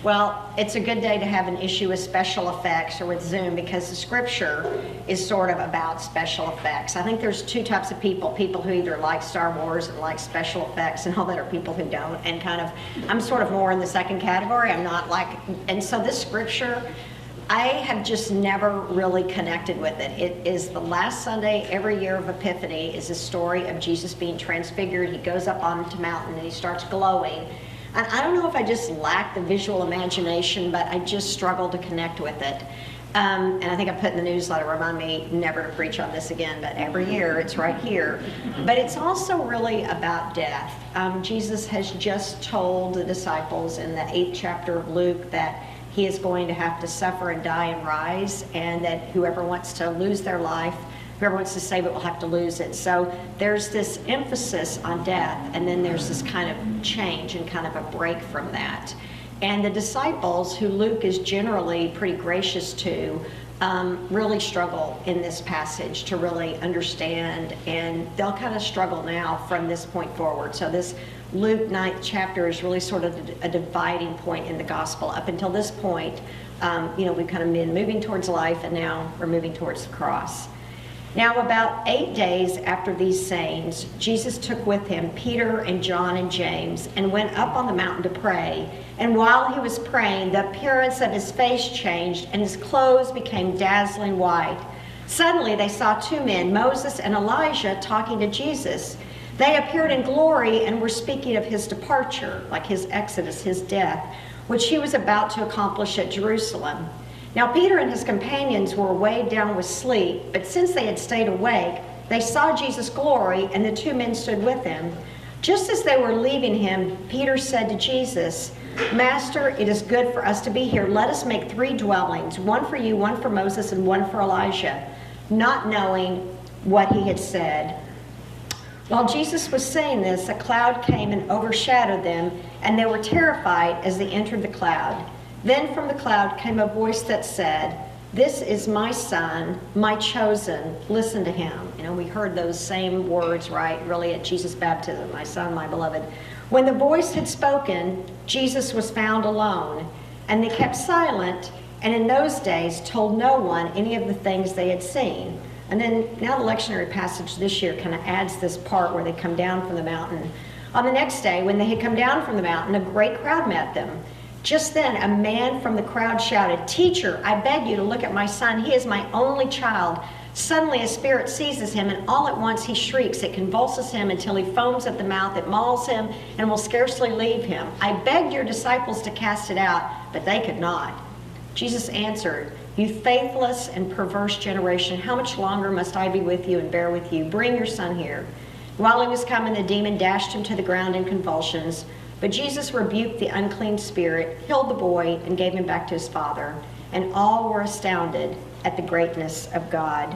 Well, it's a good day to have an issue with special effects or with Zoom, because the scripture is sort of about special effects. I think there's two types of people who either like Star Wars and like special effects, and all that are people who don't. And kind of, I'm sort of more in the second category. I'm not like, and so this scripture, I have just never really connected with it. It is the last Sunday every year of Epiphany, is a story of Jesus being transfigured. He goes up onto the mountain and he starts glowing. And I don't know if I just lack the visual imagination, but I just struggle to connect with it. And I think I put in the newsletter, remind me never to preach on this again, but every year it's right here. But it's also really about death. Jesus has just told the disciples in the 8th chapter of Luke that he is going to have to suffer and die and rise, and that whoever wants to lose their life, whoever wants to save it will have to lose it. So there's this emphasis on death, and then there's this kind of change and kind of a break from that. And the disciples, who Luke is generally pretty gracious to, really struggle in this passage to really understand, and they'll kind of struggle now from this point forward. So this Luke 9th chapter is really sort of a dividing point in the gospel. Up until this point, we've kind of been moving towards life, and now we're moving towards the cross. Now, about 8 days after these sayings, Jesus took with him Peter and John and James and went up on the mountain to pray. And while he was praying, the appearance of his face changed and his clothes became dazzling white. Suddenly they saw two men, Moses and Elijah, talking to Jesus. They appeared in glory and were speaking of his departure, like his exodus, his death, which he was about to accomplish at Jerusalem. Now Peter and his companions were weighed down with sleep, but since they had stayed awake, they saw Jesus' glory, and the two men stood with him. Just as they were leaving him, Peter said to Jesus, "Master, it is good for us to be here. Let us make 3 dwellings, one for you, one for Moses, and one for Elijah," not knowing what he had said. While Jesus was saying this, a cloud came and overshadowed them, and they were terrified as they entered the cloud. Then from the cloud came a voice that said, "This is my son, my chosen. Listen to him." We heard those same words, right, really at Jesus' baptism, "My son, my beloved." When the voice had spoken, Jesus was found alone, and they kept silent, and in those days told no one any of the things they had seen. And then now the lectionary passage this year kind of adds this part where they come down from the mountain. On the next day, when they had come down from the mountain, a great crowd met them. Just then, a man from the crowd shouted, "Teacher, I beg you to look at my son. He is my only child." Suddenly, a spirit seizes him, and all at once he shrieks. It convulses him until he foams at the mouth. It mauls him and will scarcely leave him. "I begged your disciples to cast it out, but they could not." Jesus answered, "You faithless and perverse generation, how much longer must I be with you and bear with you? Bring your son here." While he was coming, the demon dashed him to the ground in convulsions. But Jesus rebuked the unclean spirit, healed the boy, and gave him back to his father. And all were astounded at the greatness of God.